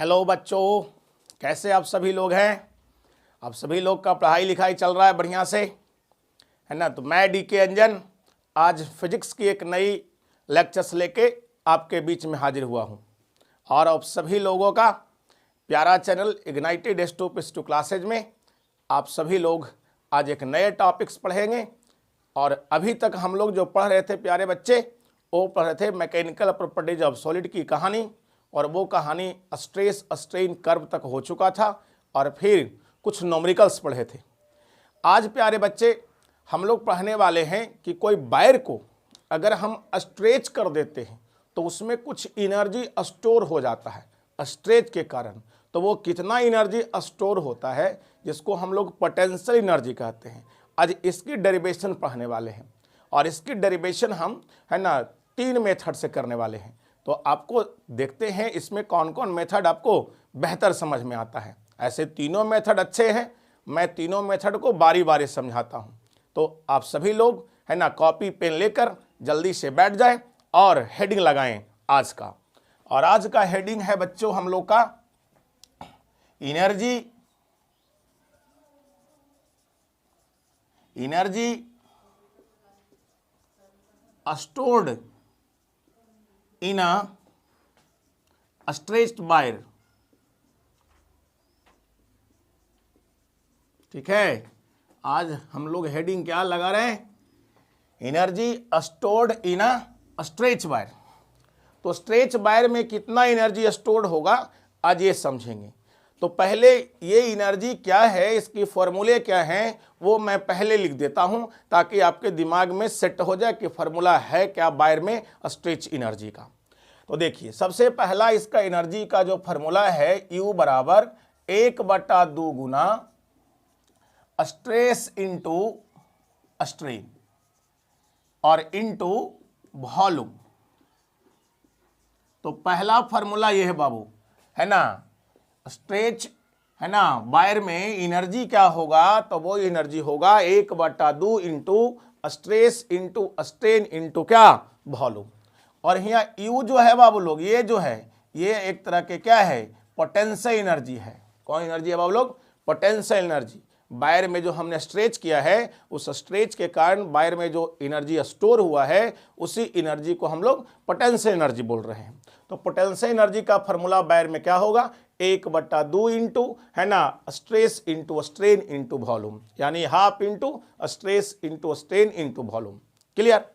Hello बच्चों, कैसे आप सभी लोग हैं। आप सभी लोग का पढ़ाई लिखाई चल रहा है बढ़िया से, है ना। तो मैं डी के अंजन आज फिजिक्स की एक नई लेक्चर्स लेके आपके बीच में हाजिर हुआ हूं। और आप सभी लोगों का प्यारा चैनल इग्नाइटेड S2 क्लासेज में आप सभी लोग आज एक नए टॉपिक्स पढ़ेंगे। और अभी तक हम लोग जो पढ़ रहे थे प्यारे बच्चे, वो पढ़ रहे थे मैकेनिकल प्रॉपर्टीज ऑफ सॉलिड की कहानी। और वो कहानी स्ट्रेस स्ट्रेन कर्व तक हो चुका था और फिर कुछ न्यूमेरिकल्स पढ़े थे। आज प्यारे बच्चे हम लोग पढ़ने वाले हैं कि कोई वायर को अगर हम स्ट्रेच कर देते हैं तो उसमें कुछ एनर्जी स्टोर हो जाता है स्ट्रेच के कारण। तो वो कितना एनर्जी स्टोर होता है जिसको हम लोग पोटेंशियल एनर्जी कहते हैं। आज इसकी डेरिवेशन पढ़ने वाले हैं और इसकी डेरिवेशन हम है ना 3 मेथड से करने वाले हैं। तो आपको देखते हैं इसमें कौन कौन मेथड आपको बेहतर समझ में आता है। ऐसे तीनों मेथड अच्छे हैं, मैं तीनों मेथड को बारी बारी समझाता हूं। तो आप सभी लोग है ना कॉपी पेन लेकर जल्दी से बैठ जाएं और हेडिंग लगाएं आज का। और आज का हेडिंग है बच्चों हम लोग का energy stored in a stretched wire. ठीक है, आज हम लोग हेडिंग क्या लगा रहे हैं, energy stored in a stretch wire. तो स्ट्रेच वायर में कितना एनर्जी स्टोर्ड होगा आज ये समझेंगे। तो पहले ये एनर्जी क्या है, इसकी फॉर्मूले क्या हैं, वो मैं पहले लिख देता हूं ताकि आपके दिमाग में सेट हो जाए कि फॉर्मूला है क्या वायर में स्ट्रेच एनर्जी का। तो देखिए सबसे पहला इसका एनर्जी का जो फॉर्मूला है U बराबर 1/2 गुना स्ट्रेस इंटू स्ट्रेन और इंटू वॉल्यूम। तो पहला फॉर्मूला ये है बाबू, है ना। स्ट्रेच है ना वायर में एनर्जी क्या होगा, तो वो एनर्जी होगा 1/2 into stress into strain into क्या वॉल्यूम। और यहाँ U जो है बाबू लोग, ये जो है ये एक तरह के क्या है पोटेंशियल एनर्जी है। कौन एनर्जी है बाबू लोग, पोटेंशियल एनर्जी। वायर में जो हमने स्ट्रेच किया है उस स्ट्रेच के कारण वायर में जो एनर्जी स्टोर हुआ है उसी एनर्जी को हम लोग पोटेंशियल एनर्जी बोल रहे हैं। तो पोटेंशियल एनर्जी का फॉर्मूला वायर में क्या होगा, 1/2 इंटू है ना stress into strain into volume, यानी half into stress into strain into volume. Clear.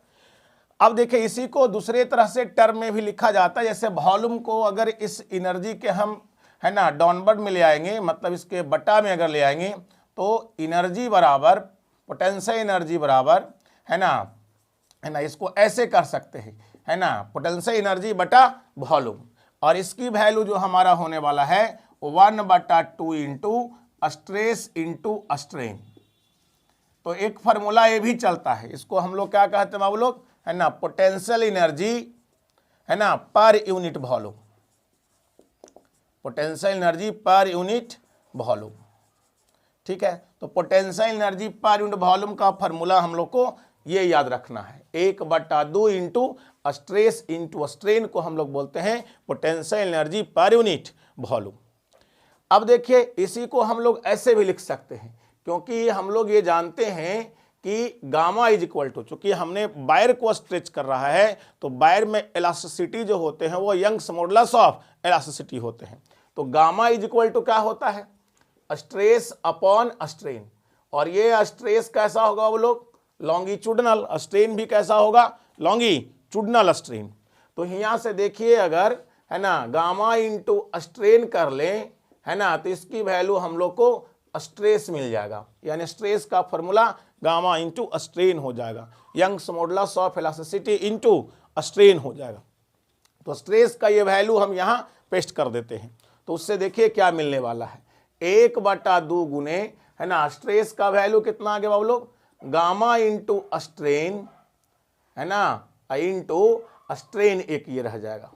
अब देखिए इसी को दूसरे तरह से टर्म में भी लिखा जाता है। जैसे वॉल्यूम को अगर इस एनर्जी के हम है ना डाउनवर्ड में ले आएंगे, मतलब इसके बटा में अगर ले आएंगे, तो एनर्जी बराबर पोटेंशियल एनर्जी बराबर है ना इसको ऐसे कर सकते हैं, है ना पोटेंशियल एनर्जी बटा वॉल्यूम। और इसकी वैल्यू जो हमारा होने वाला है 1/2 इंटू स्ट्रेस इंटू स्ट्रेन। तो एक फार्मूला ये भी चलता है, इसको हम लोग क्या कहते हैं बाबू लोग, है ना पोटेंशियल एनर्जी है ना पर unit volume, potential energy per unit volume. ठीक है, तो potential energy per unit volume का फार्मूला हम लोग को ये याद रखना है, 1/2 इंटू स्ट्रेस इंटू स्ट्रेन को हम लोग बोलते हैं potential energy per unit volume. अब देखिए इसी को हम लोग ऐसे भी लिख सकते हैं, क्योंकि हम लोग ये जानते हैं कि गामा इज इक्वल टू, चूंकि हमने वायर को स्ट्रेच कर रहा है तो वायर में इलास्टिसिटी जो होते हैं वो यंग्स मॉडुलस ऑफ इलास्टिसिटी होते हैं। तो गामा इज इक्वल टू क्या होता है, स्ट्रेस अपॉन स्ट्रेन। और ये स्ट्रेस कैसा होगा वो लोग, लॉन्गिट्यूडनल। स्ट्रेन भी कैसा होगा, लॉन्गिट्यूडनल स्ट्रेन। तो यहाँ से देखिए अगर है ना गामा इंटू स्ट्रेन कर लें, है ना, तो इसकी वैल्यू हम लोग को स्ट्रेस मिल जाएगा, यानी स्ट्रेस का फॉर्मूला गामा इंटू स्ट्रेन हो जाएगा, Young's modulus of elasticity into strain हो जाएगा। तो स्ट्रेस का ये वैल्यू हम यहाँ पेस्ट कर देते हैं। तो उससे देखिए क्या मिलने वाला है, 1/2 गुने है ना स्ट्रेस का वैल्यू कितना आ गया बाबू लोग, गामा इंटू स्ट्रेन है ना इंटू स्ट्रेन, एक ये रह जाएगा।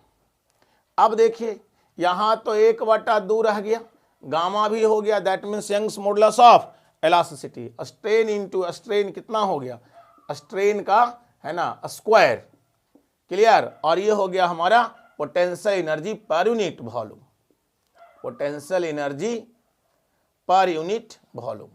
अब देखिए यहाँ तो 1/2 रह गया, गामा भी हो गया, that means Young's modulus of elasticity. Strain into strain कितना हो गया, स्ट्रेन का है ना स्क्वायर। क्लियर। और ये हो गया हमारा potential energy per unit volume. Potential energy per unit volume.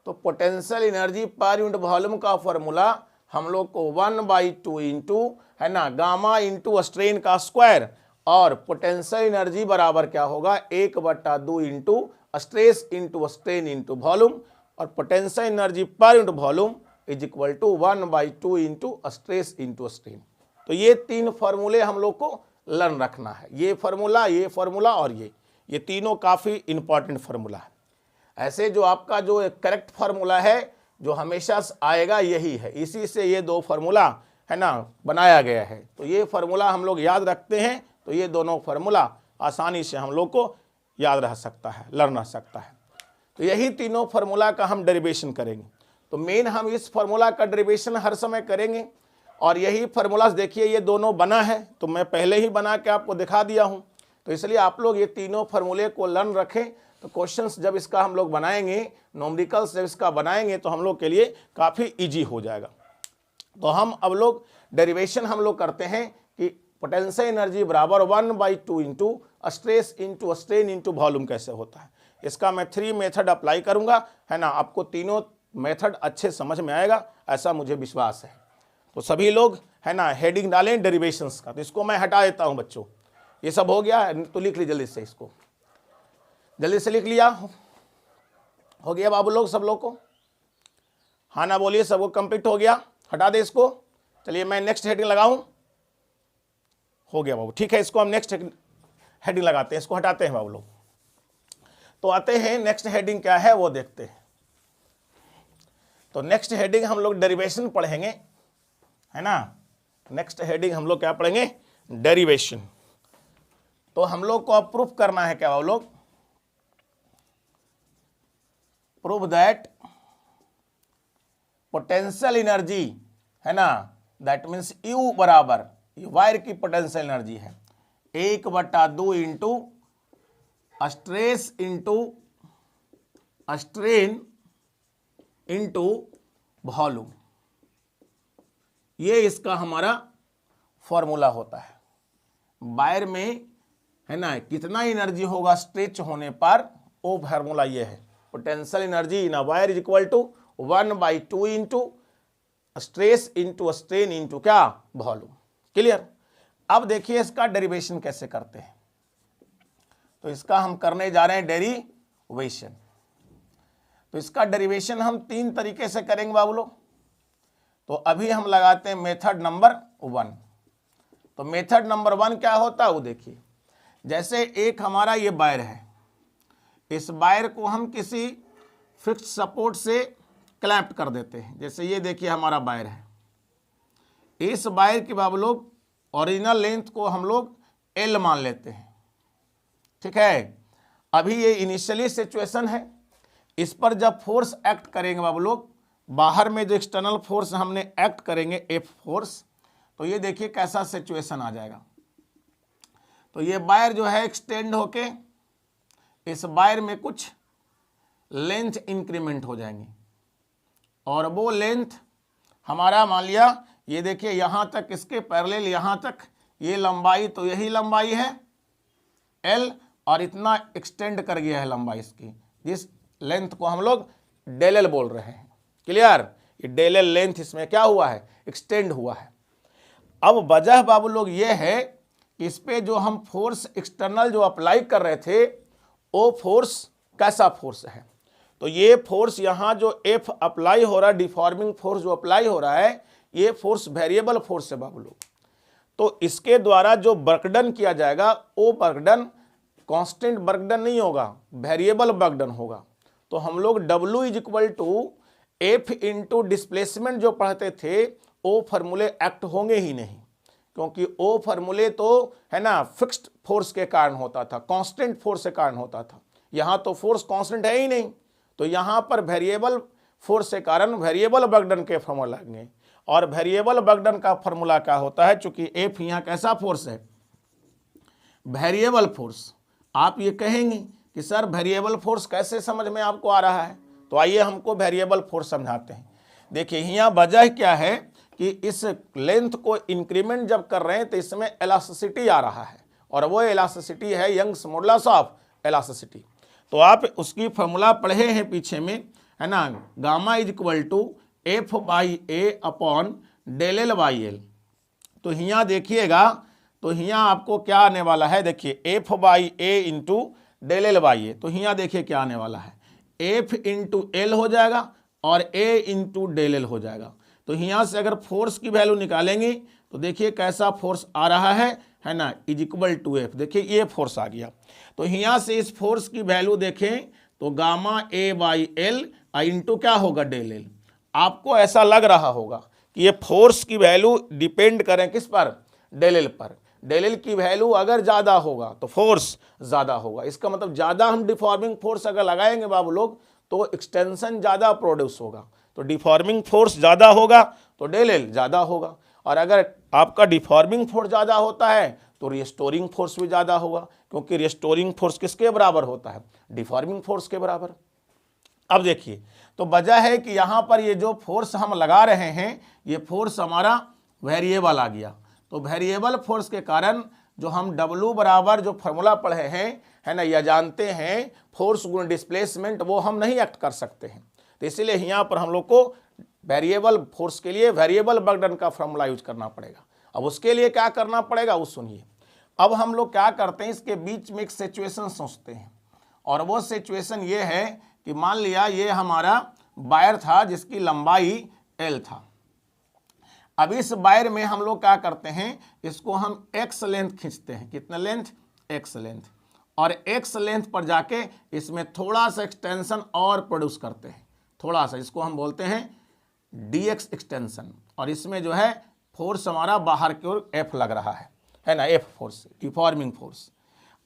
तो potential energy per unit volume का फॉर्मूला हम लोग को 1/2 इंटू है ना गामा इंटू स्ट्रेन का स्क्वायर, और पोटेंशियल एनर्जी बराबर क्या होगा 1/2 into stress into strain into volume, और potential energy per unit volume is equal to 1/2 into stress into strain. तो ये तीन फॉर्मूले हम लोग को लर्न रखना है, ये फॉर्मूला और ये तीनों काफ़ी इंपॉर्टेंट फार्मूला है। ऐसे जो आपका जो करेक्ट फार्मूला है जो हमेशा आएगा यही है, इसी से ये दो फार्मूला है ना बनाया गया है। तो ये फार्मूला हम लोग याद रखते हैं तो ये दोनों फार्मूला आसानी से हम लोग को याद रह सकता है, लर्न रह सकता है। तो यही तीनों फार्मूला का हम डेरिवेशन करेंगे। तो मेन हम इस फार्मूला का डेरिवेशन हर समय करेंगे, और यही फार्मूला देखिए ये दोनों बना है, तो मैं पहले ही बना के आपको दिखा दिया हूँ। तो इसलिए आप लोग ये तीनों फार्मूले को लर्न रखें, तो क्वेश्चंस जब इसका हम लोग बनाएंगे, न्यूमेरिकल्स जब इसका बनाएंगे तो हम लोग के लिए काफ़ी इजी हो जाएगा। तो हम अब लोग डेरिवेशन हम लोग करते हैं कि पोटेंशियल एनर्जी बराबर 1/2 into stress into strain into volume कैसे होता है। इसका मैं 3 मेथड अप्लाई करूंगा, है ना। आपको तीनों मेथड अच्छे समझ में आएगा ऐसा मुझे विश्वास है। तो सभी लोग है ना हेडिंग डालें डेरिवेशंस का। तो इसको मैं हटा देता हूं बच्चों, ये सब हो गया तो लिख लीजिए जल्दी से, इसको जल्दी से लिख लिया, हो गया बाबू लोग, सब लोग को हाँ ना बोलिए, सबको कंप्लीट हो गया, हटा दे इसको। चलिए मैं नेक्स्ट हेडिंग लगाऊं, हो गया बाबू, ठीक है। इसको हम नेक्स्ट हेडिंग लगाते हैं, इसको हटाते हैं बाबू लोग। तो आते हैं नेक्स्ट हेडिंग क्या है वो देखते हैं। तो नेक्स्ट हेडिंग हम लोग डेरिवेशन पढ़ेंगे, है ना। नेक्स्ट हेडिंग हम लोग क्या पढ़ेंगे, डेरिवेशन। तो हम लोग को अब प्रूफ करना है क्या बाबू लोग, प्रूव दैट पोटेंशियल एनर्जी, है ना, दैट मीन्स यू बराबर, ये वायर की पोटेंशियल एनर्जी है 1/2 into stress into strain into volume, ये इसका हमारा फॉर्मूला होता है। वायर में है ना कितना एनर्जी होगा स्ट्रेच होने पर, वो फार्मूला ये है। Potential energy in a wire is equal to 1/2 into stress into strain into क्या वॉल्यूम। क्लियर। अब देखिए इसका डेरिवेशन कैसे करते हैं। तो इसका हम करने जा रहे हैं डेरिवेशन। तो इसका डेरिवेशन हम 3 तरीके से करेंगे बाबू लोग। तो अभी हम लगाते हैं मेथड नंबर 1। तो मेथड नंबर 1 क्या होता है वो देखिए। जैसे एक हमारा ये वायर है, इस वायर को हम किसी फिक्स्ड सपोर्ट से क्लैंप कर देते हैं। जैसे ये देखिए हमारा वायर है, इस वायर की बाबू लोग ओरिजिनल लेंथ को हम लोग L मान लेते हैं, ठीक है। अभी ये इनिशियली सिचुएशन है, इस पर जब फोर्स एक्ट करेंगे बाबू लोग, बाहर में जो एक्सटर्नल फोर्स हमने एक्ट करेंगे F फोर्स, तो ये देखिए कैसा सिचुएशन आ जाएगा। तो ये वायर जो है एक्सटेंड होके इस वायर में कुछ लेंथ इंक्रीमेंट हो जाएंगी, और वो लेंथ हमारा मान लिया ये देखिए यहाँ तक, इसके पैरेलल यहाँ तक ये लंबाई, तो यही लंबाई है L, और इतना एक्सटेंड कर गया है लंबाई इसकी, जिस लेंथ को हम लोग डेल एल बोल रहे हैं। क्लियर। ये डेल एल लेंथ इसमें क्या हुआ है, एक्सटेंड हुआ है। अब वजह बाबू लोग ये है कि इस पे जो हम फोर्स एक्सटर्नल जो अप्लाई कर रहे थे वो फोर्स कैसा फोर्स है। तो ये फोर्स यहाँ जो F अप्लाई हो रहा है, डिफॉर्मिंग फोर्स जो अप्लाई हो रहा है, ये फोर्स वेरिएबल फोर्स है बाबू लोग। तो इसके द्वारा जो वर्कडन किया जाएगा वो वर्कडन कांस्टेंट वर्कडन नहीं होगा, वेरिएबल वर्कडन होगा। तो हम लोग W is equal to F into displacement जो पढ़ते थे वो फार्मूले एक्ट होंगे ही नहीं, क्योंकि वो फार्मूले तो है ना फिक्स्ड फोर्स के कारण होता था, कांस्टेंट फोर्स के कारण होता था। यहाँ तो फोर्स कांस्टेंट है ही नहीं, तो यहाँ पर वेरिएबल फोर्स के कारण वेरिएबल वर्कडन के फार्मूला लगेंगे। और वेरिएबल वर्कडन का फार्मूला क्या होता है, चूंकि F यहाँ कैसा फोर्स है, वेरिएबल फोर्स। आप ये कहेंगे कि सर वेरिएबल फोर्स कैसे समझ में आपको आ रहा है, तो आइए हमको वेरिएबल फोर्स समझाते हैं। देखिए यहाँ वजह क्या है कि इस लेंथ को इंक्रीमेंट जब कर रहे हैं तो इसमें इलास्टिसिटी आ रहा है, और वो इलास्टिसिटी है यंग्स मॉडुलस ऑफ इलास्टिसिटी। तो आप उसकी फॉर्मूला पढ़े हैं पीछे में, है ना, gamma is equal to F by A upon del L by L. तो यहाँ देखिएगा, तो यहाँ आपको क्या आने वाला है, देखिए F by A into del L by A. तो यहाँ देखिए क्या आने वाला है, एफ इंटू एल हो जाएगा और ए इंटू डेल एल हो जाएगा। तो यहाँ से अगर फोर्स की वैल्यू निकालेंगे तो देखिए कैसा फोर्स आ रहा है ना, इज इक्वल टू एफ। देखिए ये फोर्स आ गया। तो यहाँ से इस फोर्स की वैल्यू देखें तो gamma A by L into क्या होगा, डेल एल। आपको ऐसा लग रहा होगा कि ये फोर्स की वैल्यू डिपेंड करें किस पर, डेल एल पर। डेल एल की वैल्यू अगर ज़्यादा होगा तो फोर्स ज़्यादा होगा। इसका मतलब ज़्यादा हम डिफॉर्मिंग फोर्स अगर लगाएंगे बाबू लोग तो एक्सटेंशन ज़्यादा प्रोड्यूस होगा। तो डिफॉर्मिंग फोर्स ज़्यादा होगा तो डेल एल ज़्यादा होगा, और अगर आपका डिफॉर्मिंग फोर्स ज़्यादा होता है तो रिस्टोरिंग फोर्स भी ज़्यादा होगा, क्योंकि रिस्टोरिंग फोर्स किसके बराबर होता है, डिफॉर्मिंग फोर्स के बराबर। अब देखिए, तो वजह है कि यहाँ पर ये जो फोर्स हम लगा रहे हैं ये फोर्स हमारा वेरिएबल आ गया। तो वेरिएबल फोर्स के कारण जो हम W बराबर जो फॉर्मूला पढ़े हैं, है ना, या जानते हैं फोर्स गुण डिस्प्लेसमेंट, वो हम नहीं एक्ट कर सकते हैं। तो इसीलिए यहाँ पर हम लोग को वेरिएबल फोर्स के लिए वेरिएबल वर्क डन का फॉर्मूला यूज करना पड़ेगा। अब उसके लिए क्या करना पड़ेगा वो सुनिए। अब हम लोग क्या करते हैं, इसके बीच में एक सिचुएशन सोचते हैं, और वो सिचुएशन ये है कि मान लिया ये हमारा वायर था जिसकी लंबाई L था। अब इस वायर में हम लोग क्या करते हैं, इसको हम x लेंथ खींचते हैं। कितना लेंथ, x लेंथ, और x लेंथ पर जाके इसमें थोड़ा सा एक्सटेंशन और प्रोड्यूस करते हैं, थोड़ा सा, इसको हम बोलते हैं dx एक्सटेंशन। और इसमें जो है फोर्स हमारा बाहर की ओर F लग रहा है ना, F फोर्स, डिफॉर्मिंग फोर्स।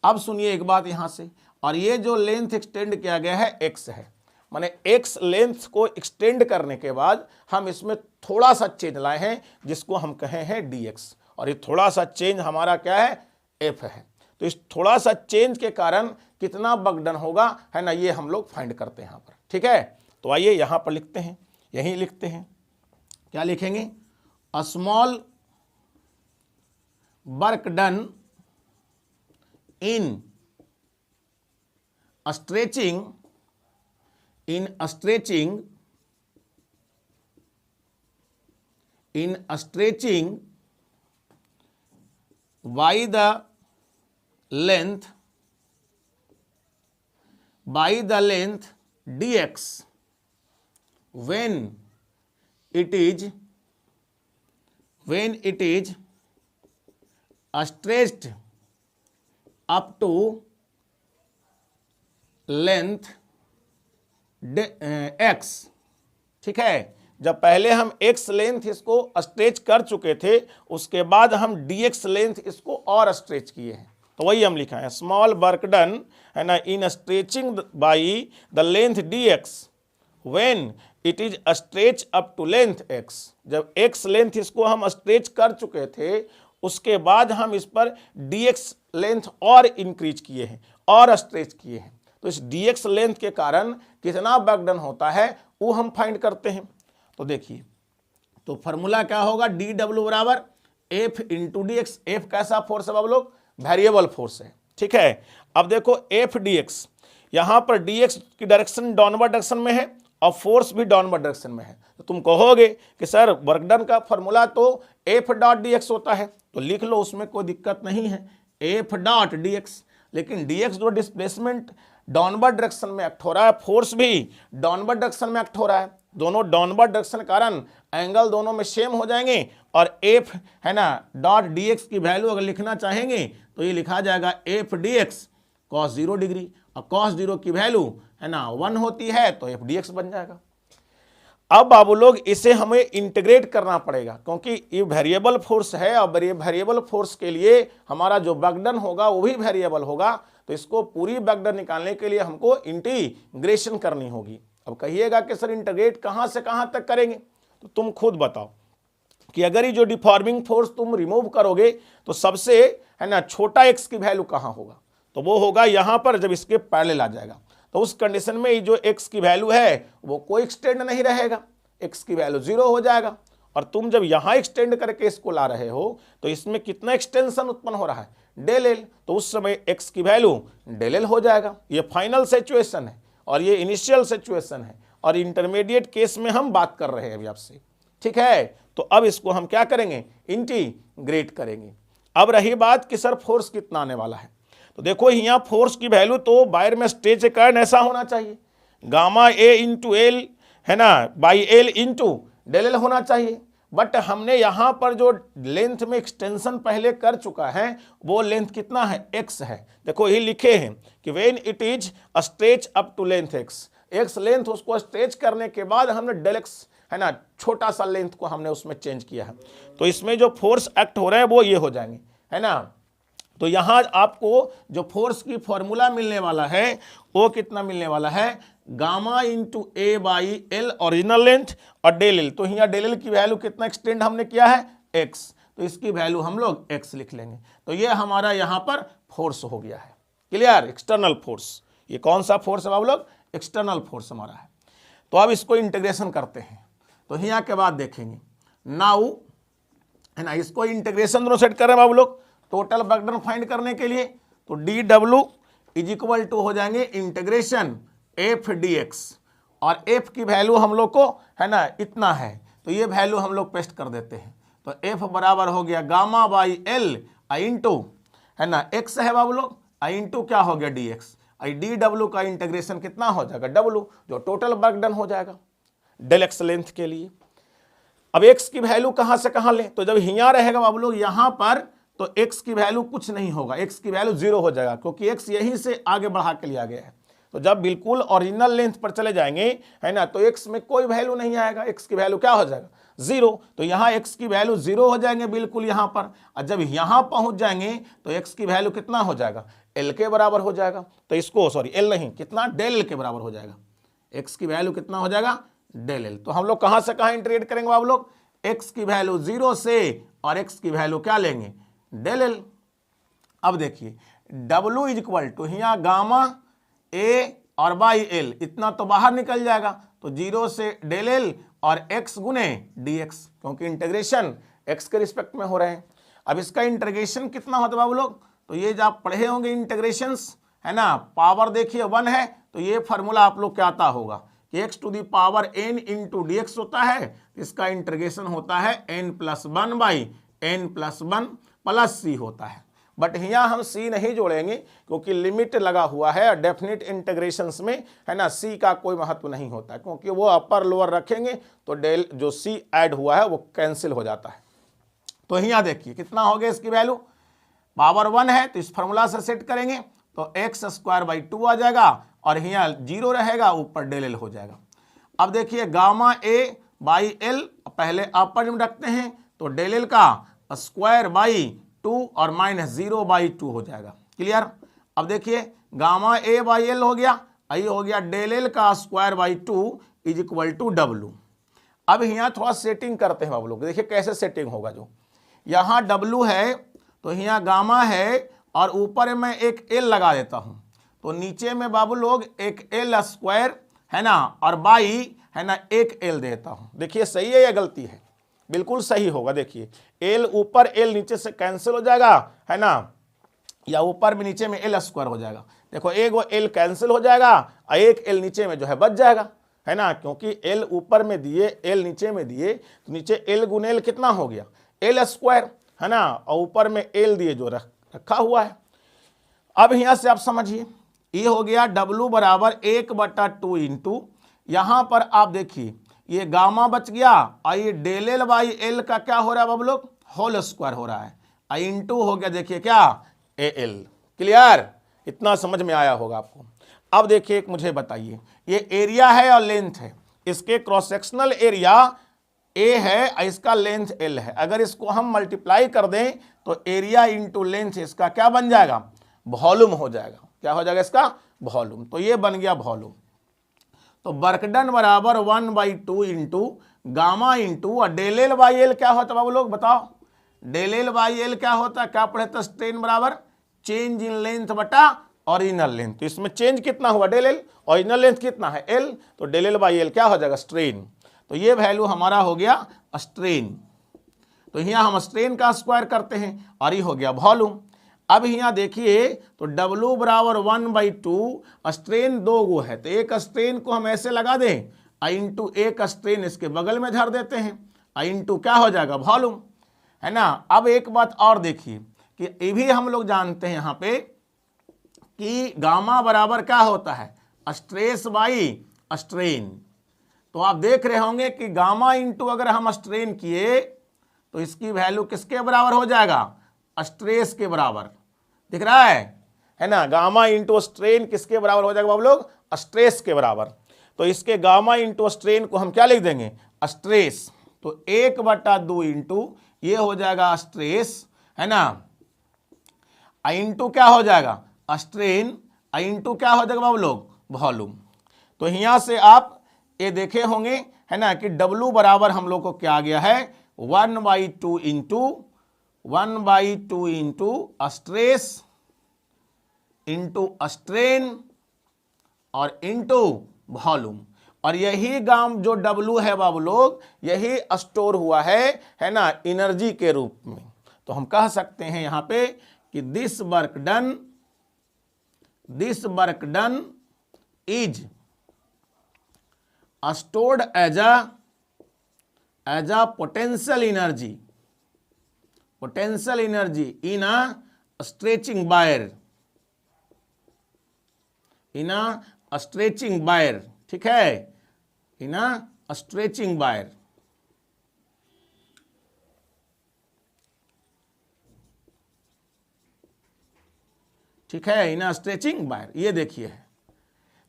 अब सुनिए एक बात यहाँ से, और ये जो लेंथ एक्सटेंड किया गया है x है, माने x लेंथ को एक्सटेंड करने के बाद हम इसमें थोड़ा सा चेंज लाए हैं जिसको हम कहे हैं dx, और ये थोड़ा सा चेंज हमारा क्या है, f है। तो इस थोड़ा सा चेंज के कारण कितना वर्क डन होगा, है ना, ये हम लोग फाइंड करते हैं यहाँ पर। ठीक है, तो आइए यहाँ पर लिखते हैं, यही लिखते हैं, क्या लिखेंगे, a small work done in stretching by the length dx when it is stretched up to length x। ठीक है, जब पहले हम x लेंथ इसको स्ट्रेच कर चुके थे, उसके बाद हम dx लेंथ इसको और स्ट्रेच किए हैं। तो वही हम लिखा है, स्मॉल वर्क डन, है ना, in stretching by the length dx when it is stretch up to length x। जब x लेंथ इसको हम स्ट्रेच कर चुके थे, उसके बाद हम इस पर dx लेंथ और इंक्रीज किए हैं और स्ट्रेच किए हैं। तो इस dx लेंथ के कारण कितना वर्क डन होता है वो हम फाइंड करते हैं। तो देखिए, तो फॉर्मूला क्या होगा, dw बराबर f इंटू dx। f कैसा फोर्स है बाबू लोग, वेरिएबल फोर्स है। ठीक है, अब देखो f dx, यहाँ पर dx की डायरेक्शन डाउनवर्ड डायरेक्शन में है और फोर्स भी डाउनवर्ड डायरेक्शन में है। तो तुम कहोगे कि सर वर्क डन का फॉर्मूला तो f डॉट dx होता है, तो लिख लो, उसमें कोई दिक्कत नहीं है, f डॉट dx। लेकिन dx जो डिस्प्लेसमेंट डाउनवर्ड डायरेक्शन में एक्ट हो रहा है, फोर्स भी डाउनवर्ड डायरेक्शन में एक्ट हो रहा है, दोनों डाउनवर्ड डायरेक्शन के कारण एंगल दोनों में सेम हो जाएंगे। और f, है ना, डॉट dx की वैल्यू अगर लिखना चाहेंगे तो ये लिखा जाएगा f dx cos 0 डिग्री, और cos 0 की वैल्यू, है ना, 1 होती है, तो f dx बन जाएगा। अब बाबू लोग इसे हमें इंटीग्रेट करना पड़ेगा, क्योंकि ये वेरिएबल फोर्स है, और ये वेरिएबल फोर्स के लिए हमारा जो वर्क डन होगा वो भी वेरिएबल होगा। तो इसको पूरी वर्क डन निकालने के लिए हमको इंटीग्रेशन करनी होगी। अब कहिएगा कि सर इंटीग्रेट कहाँ से कहाँ तक करेंगे, तो तुम खुद बताओ कि अगर ये जो डिफॉर्मिंग फोर्स तुम रिमूव करोगे तो सबसे, है ना, छोटा x की वैल्यू कहाँ होगा, तो वो होगा यहाँ पर जब इसके पैरेलल आ जाएगा। तो उस कंडीशन में ये जो x की वैल्यू है वो कोई एक्सटेंड नहीं रहेगा, x की वैल्यू 0 हो जाएगा, और तुम जब यहां एक्सटेंड करके इसको ला रहे हो तो इसमें कितना एक्सटेंशन उत्पन्न हो रहा है, डेल एल। तो उस समय x की वैल्यू डेल एल हो जाएगा। ये फाइनल सिचुएशन है और ये इनिशियल सिचुएशन है और इंटरमीडिएट केस में हम बात कर रहे हैं अभी आपसे, ठीक है। तो अब इसको हम क्या करेंगे, इंटीग्रेट करेंगे। अब रही बात कि सर फोर्स कितना आने वाला है, तो देखो यहाँ फोर्स की वैल्यू तो वायर में स्ट्रेच कारण ऐसा होना चाहिए, गामा ए इंटू एल है ना by L into del L होना चाहिए। बट हमने यहाँ पर जो लेंथ में एक्सटेंशन पहले कर चुका है वो लेंथ कितना है, x है। देखो ये लिखे हैं कि when it is stretch up to length x length उसको स्ट्रेच करने के बाद हमने डेल x है ना छोटा सा लेंथ को हमने उसमें चेंज किया है। तो इसमें जो फोर्स एक्ट हो रहे हैं वो ये हो जाएंगे, है ना। तो यहाँ आपको जो फोर्स की फॉर्मूला मिलने वाला है वो कितना मिलने वाला है, gamma into A by L original length और डेल एल। तो यहाँ डेल एल की वैल्यू कितना एक्सटेंड हमने किया है, x, तो इसकी वैल्यू हम लोग x लिख लेंगे। तो ये हमारा यहाँ पर फोर्स हो गया है, क्लियर, एक्सटर्नल फोर्स। ये कौन सा फोर्स है बाबू लोग, एक्सटर्नल फोर्स हमारा है। तो अब इसको इंटीग्रेशन करते हैं, तो यहाँ के बाद देखेंगे नाउ है ना, इसको इंटीग्रेशन दोनों सेट कर रहे हैं बाबू लोग टोटल वर्क डन फाइंड करने के लिए। तो D W is equal to हो जाएंगे इंटीग्रेशन एफ डी एक्स, और एफ की वैल्यू हम लोग को है ना इतना है, तो ये वैल्यू हम लोग पेस्ट कर देते हैं। तो एफ बराबर हो गया gamma by L I into है ना एक्स है बाबू लोग, आई इंटू क्या हो गया D x, I D W का इंटीग्रेशन कितना हो जाएगा डब्ल्यू, जो टोटल वर्क डन हो जाएगा डेल एक्स लेंथ के लिए। अब एक्स की वैल्यू कहां से कहां लें, तो जब यहाँ रहेगा बाबू लोग यहाँ पर तो x की वैल्यू कुछ नहीं होगा, x की वैल्यू 0 हो जाएगा क्योंकि x यहीं से आगे बढ़ा के लिया गया है। तो जब बिल्कुल ओरिजिनल लेंथ पर चले जाएंगे है ना तो x में कोई वैल्यू नहीं आएगा, x की वैल्यू क्या हो जाएगा 0। तो यहाँ x की वैल्यू 0 हो जाएंगे बिल्कुल यहाँ पर, और जब यहाँ पहुंच जाएंगे तो x की वैल्यू कितना हो जाएगा, l के बराबर हो जाएगा। तो इसको सॉरी l नहीं कितना डेल के बराबर हो जाएगा, x की वैल्यू कितना हो जाएगा डेल एल। तो हम लोग कहाँ से कहाँ इंटीग्रेट करेंगे बाबू लोग, x की वैल्यू 0 से और x की वैल्यू क्या लेंगे डेल एल। अब देखिए W इज इक्वल टू यहाँ गामा ए और बाई एल इतना तो बाहर निकल जाएगा, तो 0 से डेल एल और x गुने डी एक्स, क्योंकि इंटीग्रेशन x के रिस्पेक्ट में हो रहे हैं। अब इसका इंटीग्रेशन कितना होता है बाबू लोग, तो ये जो आप पढ़े होंगे इंटीग्रेशंस है ना, पावर देखिए 1 है तो ये फार्मूला आप लोग क्या आता होगा कि x to the power n into D X होता है, इसका इंटीग्रेशन होता है n+1 by n+1 plus c होता है। बट यहाँ हम c नहीं जोड़ेंगे क्योंकि लिमिट लगा हुआ है और डेफिनेट इंटीग्रेशंस में है ना c का कोई महत्व नहीं होता, क्योंकि वो अपर लोअर रखेंगे तो डेल जो c ऐड हुआ है वो कैंसिल हो जाता है। तो यहाँ देखिए कितना हो गया, इसकी वैल्यू पावर 1 है तो इस फॉर्मूला से सेट करेंगे तो x²/2 आ जाएगा और यहाँ 0 रहेगा, ऊपर डेल एल हो जाएगा। अब देखिए गामा ए बाई एल पहले अपर लिमिट रखते हैं तो डेल एल का स्क्वायर/2 और -0/2 हो जाएगा, क्लियर। अब देखिए गामा ए बाई एल हो गया, आई हो गया डेल एल का स्क्वायर/2 इज इक्वल टू डब्ल्यू। अब यहाँ थोड़ा सेटिंग करते हैं बाबू लोग, देखिए कैसे सेटिंग होगा। जो यहाँ डब्ल्यू है तो यहाँ गामा है और ऊपर मैं एक एल लगा देता हूँ, तो नीचे में बाबू लोग एक एल स्क्वायर है ना और बाई है ना एक एल देता हूँ। देखिए सही है या गलती है, बिल्कुल सही होगा। देखिए एल ऊपर एल नीचे से कैंसिल हो जाएगा है ना, या ऊपर में नीचे में एल स्क्वायर हो जाएगा। देखो एक वो एल कैंसिल हो जाएगा और एक एल नीचे में जो है बच जाएगा है ना, क्योंकि एल ऊपर में दिए एल नीचे में दिए तो नीचे एल गुने एल कितना हो गया एल स्क्वायर है ना, और ऊपर में एल दिए जो रखा हुआ है। अब यहाँ से आप समझिए ये हो गया W बराबर 1/2 इंटू यहाँ पर आप देखिए ये गामा बच गया और ये डेल एल बाई एल का क्या हो रहा है बाबू लोग होल स्क्वायर हो रहा है, आई इंटू हो गया देखिए क्या ए एल, क्लियर। इतना समझ में आया होगा आपको। अब देखिए एक मुझे बताइए, ये एरिया है और लेंथ है, इसके क्रॉस सेक्शनल एरिया ए है और इसका लेंथ एल है। अगर इसको हम मल्टीप्लाई कर दें तो एरिया इंटू लेंथ इसका क्या बन जाएगा वॉल्यूम हो जाएगा। क्या हो जाएगा इसका वॉल्यूम, तो ये बन गया वॉल्यूम। तो वर्क डन बराबर 1/2 इंटू गामा इंटू और डेल एल बाई एल क्या होता है बाबू लोग बताओ, डेल एल बाई एल क्या होता है, क्या पढ़े तो स्ट्रेन बराबर चेंज इन लेंथ बटा ओरिजिनल लेंथ। तो इसमें चेंज कितना हुआ डेल एल, ओरिजिनल लेंथ कितना है एल, तो डेल एल बाई एल क्या हो जाएगा स्ट्रेन। तो ये वैल्यू हमारा हो गया स्ट्रेन। तो यहाँ हम स्ट्रेन का स्क्वायर करते हैं और ये हो गया वॉल्यूम। अब यहाँ देखिए तो W बराबर 1/2, स्ट्रेन 2 गो है तो एक स्ट्रेन को हम ऐसे लगा दें इंटू एक स्ट्रेन इसके बगल में धर देते हैं इंटू क्या हो जाएगा वॉल्यूम, है ना। अब एक बात और देखिए कि ये भी हम लोग जानते हैं यहाँ पे कि गामा बराबर क्या होता है स्ट्रेस बाई स्ट्रेन। तो आप देख रहे होंगे कि गामा इंटू अगर हम स्ट्रेन किए तो इसकी वैल्यू किसके बराबर हो जाएगा स्ट्रेस के बराबर, दिख रहा है ना। गामा इंटू स्ट्रेन किसके बराबर हो जाएगा आप लोग स्ट्रेस के बराबर। तो इसके गामा इंटू स्ट्रेन को हम क्या लिख देंगे स्ट्रेस। तो 1/2 इंटू ये हो जाएगा स्ट्रेस, है ना, इंटू क्या हो जाएगा स्ट्रेन, इंटू क्या हो जाएगा बाबू लोग वॉल्यूम। तो यहाँ से आप ये देखे होंगे, है ना, कि W बराबर हम लोग को क्या आ गया है 1/2 इंटू स्ट्रेस इंटू स्ट्रेन और इंटू वॉल्यूम। और यही गाम जो W है बाबू लोग यही स्टोर हुआ है ना, एनर्जी के रूप में। तो हम कह सकते हैं यहाँ पे कि this work done is stored as a potential energy in a stretching wire, ठीक है, in a stretching wire। ठीक है, इन स्ट्रेचिंग वायर, ये देखिए है।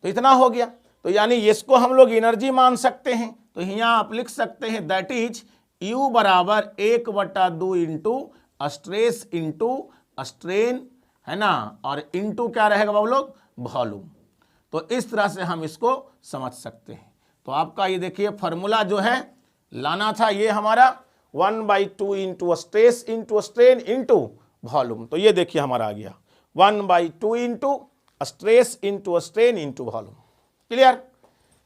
तो इतना हो गया। तो यानी इसको हम लोग एनर्जी मान सकते हैं। तो यहाँ आप लिख सकते हैं दैट इज U बराबर 1/2 इंटू स्ट्रेस इंटू स्ट्रेन, है ना, और इंटू क्या रहेगा बाबू लोग वॉल्यूम। तो इस तरह से हम इसको समझ सकते हैं। तो आपका ये देखिए फार्मूला जो है लाना था ये हमारा 1/2 into stress into strain into volume. तो ये देखिए हमारा आ गया 1/2 into stress into strain into volume. Clear.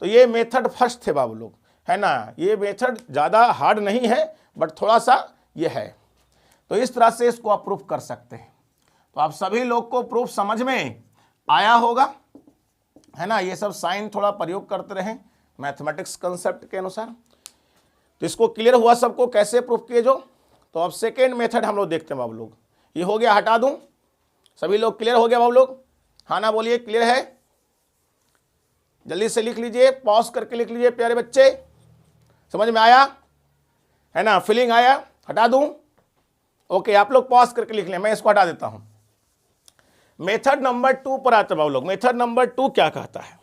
तो ये मेथड फर्स्ट थे बाबू लोग, है ना। ये मेथड ज़्यादा हार्ड नहीं है बट थोड़ा सा ये है। तो इस तरह से इसको आप प्रूफ कर सकते हैं। तो आप सभी लोग को प्रूफ समझ में आया होगा, है ना। ये सब साइन थोड़ा प्रयोग करते रहें मैथमेटिक्स कंसेप्ट के अनुसार। तो इसको क्लियर हुआ सबको कैसे प्रूफ किए जो। तो अब सेकेंड मेथड हम लोग देखते हैं बाबू लोग। ये हो गया, हटा दूं, सभी लोग क्लियर हो गया बाबू लोग, हाँ ना बोलिए क्लियर है। जल्दी से लिख लीजिए, पॉज करके लिख लीजिए प्यारे बच्चे। समझ में आया, है ना, फीलिंग आया। हटा दूं, ओके, आप लोग पॉज करके लिख लें, मैं इसको हटा देता हूं। मेथड नंबर 2 पर आते बाबू लोग। मेथड नंबर 2 क्या कहता है।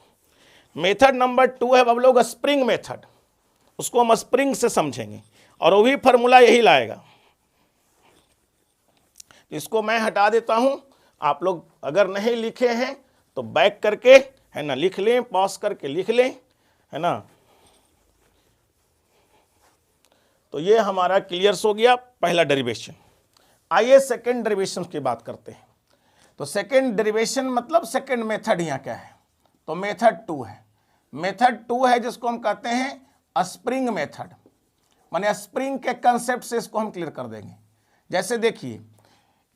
मेथड नंबर 2 है बाबू लोग स्प्रिंग मेथड। उसको हम स्प्रिंग से समझेंगे और वो भी फॉर्मूला यही लाएगा। इसको मैं हटा देता हूं। आप लोग अगर नहीं लिखे हैं तो बैक करके, है ना, लिख लें, पॉज करके लिख लें, है ना। तो ये हमारा क्लियर हो गया पहला डेरिवेशन। आइए सेकंड डेरिवेशन की बात करते हैं। तो सेकंड डेरिवेशन मतलब सेकंड मेथड यहाँ क्या है, तो मेथड 2 है। मेथड 2 है जिसको हम कहते हैं स्प्रिंग मेथड, माने स्प्रिंग के कंसेप्ट से इसको हम क्लियर कर देंगे। जैसे देखिए,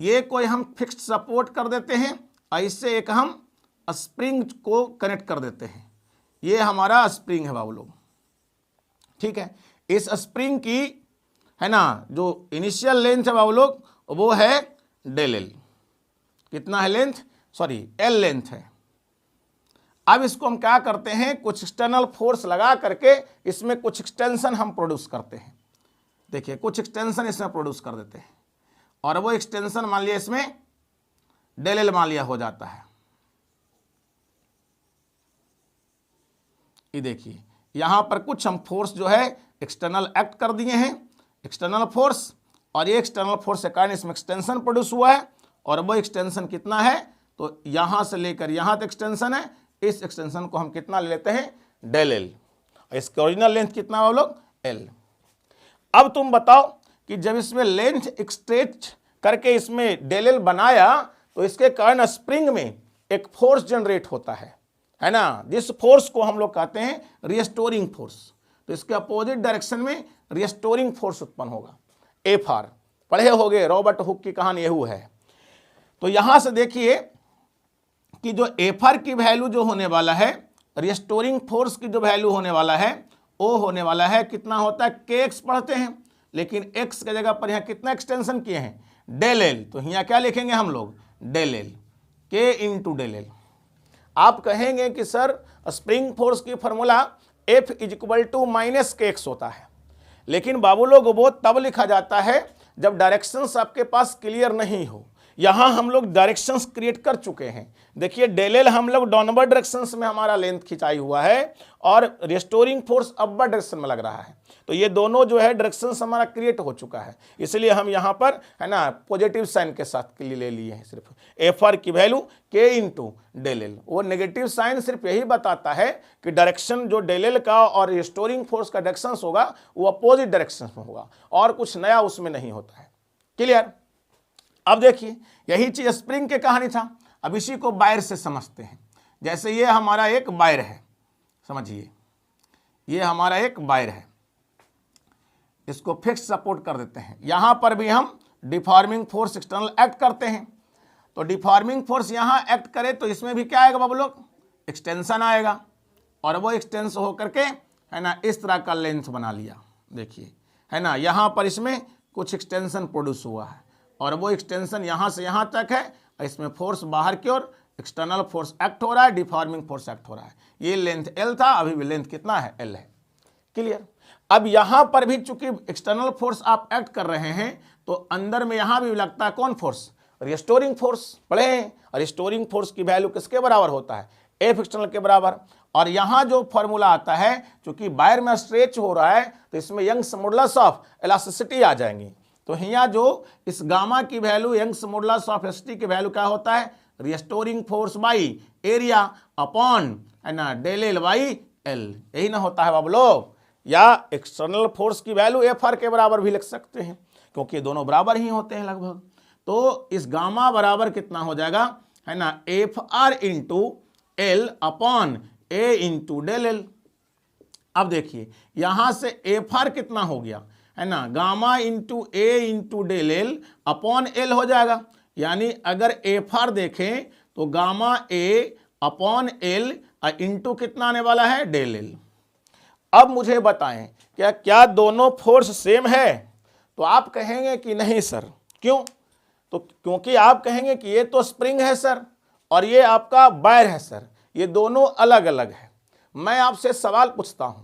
ये कोई हम फिक्स्ड सपोर्ट कर देते हैं, ऐसे एक हम स्प्रिंग को कनेक्ट कर देते हैं। ये हमारा स्प्रिंग है बाबू लोग, ठीक है। इस स्प्रिंग की, है ना, जो इनिशियल लेंथ है बाबू लोग वो है डेल एल। कितना है लेंथ, सॉरी एल लेंथ है। अब इसको हम क्या करते हैं, कुछ एक्सटर्नल फोर्स लगा करके इसमें कुछ एक्सटेंशन हम प्रोड्यूस करते हैं। देखिए कुछ एक्सटेंशन इसमें प्रोड्यूस कर देते हैं और वो एक्सटेंशन मान लिया इसमें डेल एल मान लिया हो जाता है। ये देखिए यहां पर कुछ हम फोर्स जो है एक्सटर्नल एक्ट कर दिए हैं, एक्सटर्नल फोर्स, और ये एक्सटर्नल फोर्स के कारण इसमें एक्सटेंशन प्रोड्यूस हुआ है। और वो एक्सटेंशन कितना है, तो यहां से लेकर यहां तक एक्सटेंशन है। इस एक्सटेंशन को हम कितना ले लेते हैं, डेल एल। इसकी ओरिजिनल लेंथ कितना है लोग, एल। अब तुम बताओ कि जब इसमें लेंथ एक्सट्रेच करके इसमें डेल एल बनाया तो इसके कारण स्प्रिंग में एक फोर्स जनरेट होता है ना, जिस फोर्स को हम लोग कहते हैं रिस्टोरिंग फोर्स। तो इसके अपोजिट डायरेक्शन में रिस्टोरिंग फोर्स उत्पन्न होगा। एफ आर पढ़े होगे, रॉबर्ट हुक की कहानी यही है। तो यहां से देखिए कि जो एफ आर की वैल्यू जो होने वाला है, रिस्टोरिंग फोर्स की जो वैल्यू होने वाला है वो होने वाला है, कितना होता है, के एक्स पढ़ते हैं, लेकिन एक्स की जगह पर यहाँ कितना एक्सटेंशन किए हैं, डेल एल। तो यहाँ क्या लिखेंगे हम लोग, del L, K into del L. आप कहेंगे कि सर स्प्रिंग फोर्स की formula F is equal to minus K X होता है, लेकिन बाबू लोग वो तब लिखा जाता है जब डायरेक्शंस आपके पास क्लियर नहीं हो। यहां हम लोग डायरेक्शंस क्रिएट कर चुके हैं। देखिए डेल एल हम लोग डाउनवर्ड डायरेक्शंस में हमारा लेंथ खिंचाई हुआ है और रिस्टोरिंग फोर्स अपवर्ड डायरेक्शन में लग रहा है। तो ये दोनों जो है डायरेक्शंस हमारा क्रिएट हो चुका है, इसलिए हम यहाँ पर है ना पॉजिटिव साइन के साथ ले लिए हैं। सिर्फ एफ आर की वैल्यू के इंटू डेल एल। वो नेगेटिव साइन सिर्फ यही बताता है कि डायरेक्शन जो डेल एल का और रिस्टोरिंग फोर्स का डायरेक्शन होगा वो अपोजिट डायरेक्शन में होगा, और कुछ नया उसमें नहीं होता है। क्लियर। अब देखिए यही चीज स्प्रिंग के कहानी था। अब इसी को वायर से समझते हैं। जैसे ये हमारा एक वायर है, समझिए ये हमारा एक वायर है, इसको फिक्स सपोर्ट कर देते हैं। यहां पर भी हम डिफॉर्मिंग फोर्स एक्सटर्नल एक्ट करते हैं। तो डिफॉर्मिंग फोर्स यहां एक्ट करे तो इसमें भी क्या आएगा बाबू लोग, एक्सटेंशन आएगा, और वो एक्सटेंस होकर के है ना इस तरह का लेंथ बना लिया। देखिए है ना, यहां पर इसमें कुछ एक्सटेंशन प्रोड्यूस हुआ है, और वो एक्सटेंशन यहां से यहां तक है। इसमें फोर्स बाहर की ओर एक्सटर्नल फोर्स एक्ट हो रहा है, डिफॉर्मिंग फोर्स एक्ट हो रहा है। ये लेंथ एल था, अभी भी लेंथ कितना है, एल है। क्लियर। अब यहां पर भी चूंकि एक्सटर्नल फोर्स आप एक्ट कर रहे हैं, तो अंदर में यहां भी लगता है कौन फोर्स, रिस्टोरिंग फोर्स। पढ़े हैं, और रिस्टोरिंग फोर्स की वैल्यू किसके बराबर होता है, एफ एक्सटर्नल के बराबर। और यहां जो फॉर्मूला आता है, चूंकि वायर में स्ट्रेच हो रहा है, तो इसमें यंग्स मॉडुलस ऑफ इलास्टिसिटी आ जाएंगी। तो यहाँ जो इस गामा की value Young's modulus of elasticity की वैल्यू क्या होता है, restoring force by area upon है ना डेल एल बाई एल, यही ना होता है बाबू लोग। या एक्सटर्नल फोर्स की वैल्यू एफ आर के बराबर भी लिख सकते हैं, क्योंकि दोनों बराबर ही होते हैं लगभग। तो इस गामा बराबर कितना हो जाएगा, है ना, F R into L upon A into del L. अब देखिए यहां से एफ आर कितना हो गया, है ना, gamma into A into del L upon L हो जाएगा। यानी अगर एफ आर देखें तो gamma A upon L into कितना आने वाला है, डेल एल। अब मुझे बताएं क्या दोनों फोर्स सेम है, तो आप कहेंगे कि नहीं सर। क्यों, तो क्योंकि आप कहेंगे कि ये तो स्प्रिंग है सर, और ये आपका वायर है सर, ये दोनों अलग अलग है। मैं आपसे सवाल पूछता हूं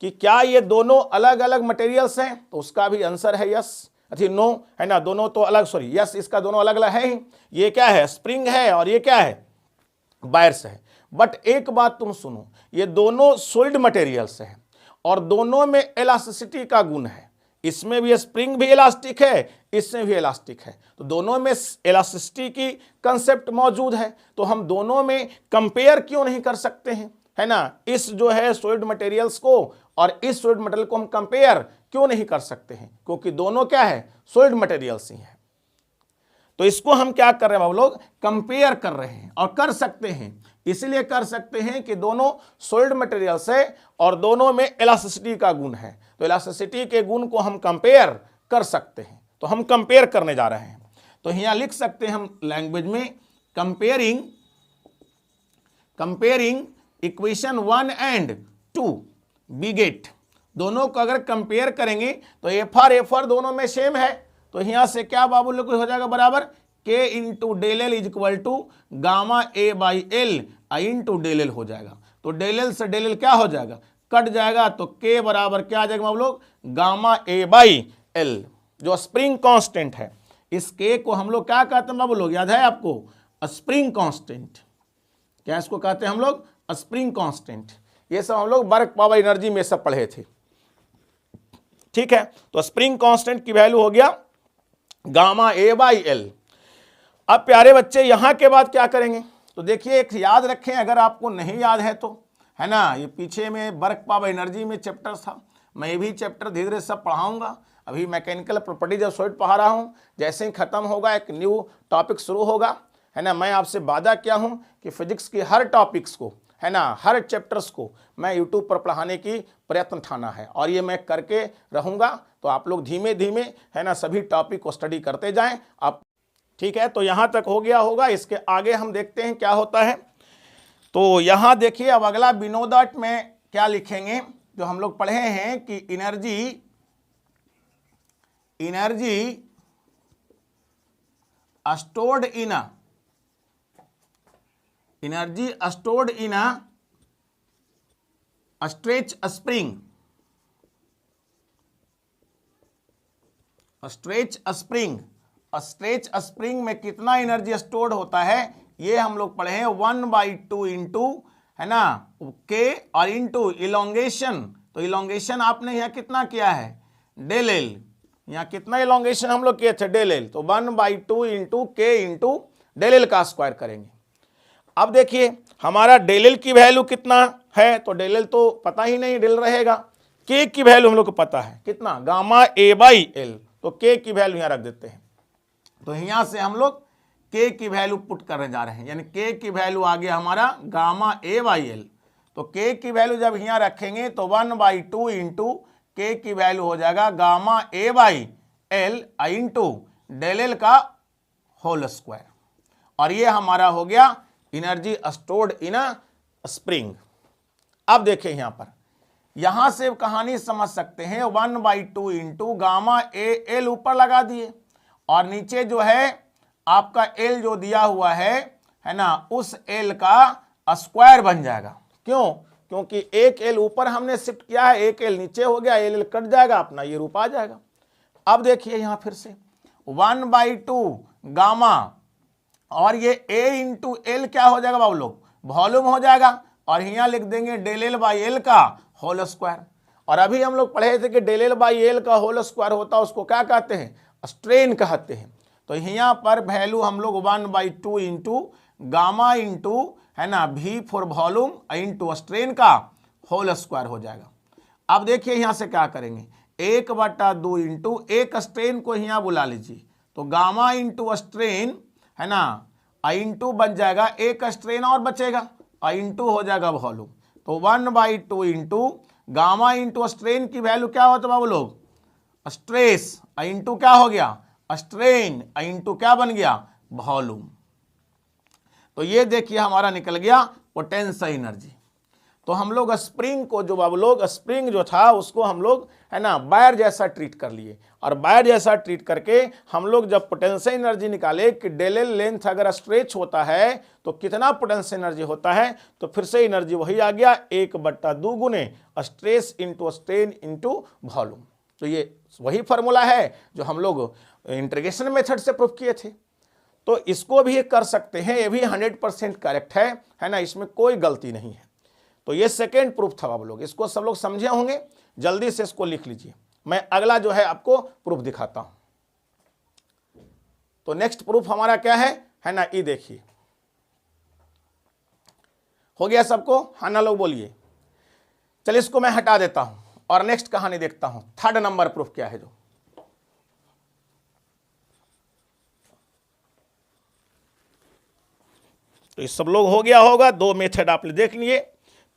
कि क्या ये दोनों अलग अलग मटेरियल्स हैं, तो उसका भी आंसर है यस, अच्छा नो, है ना, दोनों तो अलग, सॉरी यस, इसका दोनों अलग अलग है ही। ये क्या है, स्प्रिंग है, और ये क्या है, वायर्स है। बट एक बात तुम सुनो, ये दोनों सॉलिड मटेरियल्स हैं, और दोनों में इलास्टिसिटी का गुण है। इसमें भी स्प्रिंग भी इलास्टिक है, इसमें भी इलास्टिक है, तो दोनों में इलास्टिसिटी की कंसेप्ट मौजूद है। तो हम दोनों में कंपेयर क्यों नहीं कर सकते हैं, है ना, इस जो है सॉलिड मटेरियल्स को और इस सॉलिड मटेरियल को हम कंपेयर क्यों नहीं कर सकते हैं, क्योंकि दोनों क्या है, सॉलिड मटेरियल्स ही है। तो इसको हम क्या कर रहे हैं बाबू लोग, कंपेयर कर रहे हैं, और कर सकते हैं। इसलिए कर सकते हैं कि दोनों सॉलिड मटेरियल्स है और दोनों में इलास्टिसिटी का गुण है, तो इलास्टिसिटी के गुण को हम कंपेयर कर सकते हैं। तो हम कंपेयर करने जा रहे हैं। तो यहाँ लिख सकते हैं हम लैंग्वेज में, comparing equation 1 and 2 we get. दोनों को अगर कंपेयर करेंगे तो एफ आर दोनों में सेम है। तो यहां से क्या बाबू लोग हो जाएगा, बराबर K into del L is equal to gamma A by L into del L हो जाएगा। तो डेल एल से डेल एल क्या हो जाएगा, कट जाएगा। तो के बराबर क्या आ जाएगा बाबू लोग, गामा ए बाई एल, जो स्प्रिंग कांस्टेंट है। इस के को हम लोग क्या कहते हैं बाबू लोग, याद है आपको, स्प्रिंग कांस्टेंट। क्या इसको कहते हैं हम लोग, स्प्रिंग कांस्टेंट। ये सब हम लोग वर्क पावर एनर्जी में सब पढ़े थे, ठीक है। तो स्प्रिंग कांस्टेंट की वैल्यू हो गया गामा ए बाई एल। अब प्यारे बच्चे यहां के बाद क्या करेंगे, तो देखिए एक याद रखें, अगर आपको नहीं याद है तो, है ना, ये पीछे में वर्क पावर एनर्जी में चैप्टर था, मैं भी चैप्टर धीरे धीरे सब पढ़ाऊंगा। अभी मैकेनिकल प्रॉपर्टीज ऑफ सॉलिड पढ़ा रहा हूं, जैसे ही खत्म होगा एक न्यू टॉपिक शुरू होगा, है ना। मैं आपसे वादा किया हूं कि फिजिक्स के हर टॉपिक्स को, है ना, हर चैप्टर्स को मैं यूट्यूब पर पढ़ाने की प्रयत्न ठाना है और ये मैं करके रहूँगा। तो आप लोग धीमे धीमे, है ना, सभी टॉपिक को स्टडी करते जाएं आप। ठीक है, तो यहाँ तक हो गया होगा। इसके आगे हम देखते हैं क्या होता है। तो यहाँ देखिए, अब अगला बिनो दैट में क्या लिखेंगे, जो हम लोग पढ़े हैं कि energy stored in a stretch spring में कितना एनर्जी स्टोर्ड होता है, ये हम लोग पढ़े हैं 1/2 इंटू, है ना, के और इंटू इलोंगेशन। तो इलोंगेशन आपने यहाँ कितना किया है, डेल एल। यहाँ कितना इलोंगेशन हम लोग किए थे, डेल एल। तो 1/2 इंटू के इंटू डेल एल का स्क्वायर करेंगे। अब देखिए हमारा डेल एल की वैल्यू कितना है, तो डेल एल तो पता ही नहीं, डेल रहेगा। के की वैल्यू हम लोग को पता है कितना, गामा ए बाई एल। तो के की वैल्यू यहाँ रख देते हैं। तो यहाँ से हम लोग के की वैल्यू पुट करने जा रहे हैं, यानी के की वैल्यू आ गया हमारा गामा ए बाई एल। तो के की वैल्यू जब यहाँ रखेंगे तो 1/2 इंटू के की वैल्यू हो जाएगा gamma A by L into del L का होल स्क्वायर। और ये हमारा हो गया energy stored in a spring. अब देखिए यहाँ पर, यहां से कहानी समझ सकते हैं, 1/2 इंटू गामा ए एल ऊपर लगा दिए और नीचे जो है आपका एल जो दिया हुआ है ना, उस एल का स्क्वायर बन जाएगा। क्यों? क्योंकि एक एल ऊपर हमने शिफ्ट किया है, एक एल नीचे हो गया, एल कट जाएगा, अपना ये रूप आ जाएगा। अब देखिए यहां फिर से 1/2 गामा और ये ए इंटू एल क्या हो जाएगा बाबू लोग, वॉल्यूम हो जाएगा। और यहाँ लिख देंगे डेल एल बाई एल का होल स्क्वायर। और अभी हम लोग पढ़े थे कि डेल एल बाई एल का होल स्क्वायर होता है, उसको क्या कहते हैं, स्ट्रेन कहते हैं। तो यहाँ पर वैल्यू हम लोग 1/2 इंटू गामा इंटू, है ना, भी फॉर वॉल्यूम इंटू स्ट्रेन का होल स्क्वायर हो जाएगा। अब देखिए यहाँ से क्या करेंगे, 1/2 इंटू एक स्ट्रेन को यहाँ बुला लीजिए, तो गामा इंटू स्ट्रेन, है ना, इंटू बन जाएगा, एक स्ट्रेन और बचेगा, इंटू हो जाएगा वॉल्यूम। तो 1/2 इंटू गामा इंटू स्ट्रेन की वैल्यू क्या होता है बाबू लोग, स्ट्रेस, इंटू क्या हो गया, स्ट्रेन, इंटू क्या बन गया, वॉल्यूम। तो ये देखिए हमारा निकल गया पोटेंशियल एनर्जी। तो हम लोग स्प्रिंग को, जो बाबू लोग स्प्रिंग जो था उसको हम लोग, है ना, वायर जैसा ट्रीट कर लिए। और वायर जैसा ट्रीट करके हम लोग जब पोटेंशियल एनर्जी निकाले कि डेल एल लेंथ अगर स्ट्रेच होता है तो कितना पोटेंशियल एनर्जी होता है, तो फिर से एनर्जी वही आ गया, 1/2 गुने stress into strain into volume. तो ये वही फार्मूला है जो हम लोग इंटीग्रेशन मेथड से प्रूफ किए थे। तो इसको भी कर सकते हैं, ये भी 100% करेक्ट है ना, इसमें कोई गलती नहीं है। तो ये सेकेंड प्रूफ था आप लोग, इसको सब लोग समझे होंगे, जल्दी से इसको लिख लीजिए। मैं अगला जो है आपको प्रूफ दिखाता हूं। तो नेक्स्ट प्रूफ हमारा क्या है ना, ये देखिए, हो गया सबको, है ना, लोग बोलिए। चलिए इसको मैं हटा देता हूं और नेक्स्ट कहानी देखता हूं। थर्ड नंबर प्रूफ क्या है, जो तो ये सब लोग हो गया होगा, 2 मेथड आपने देख लिए।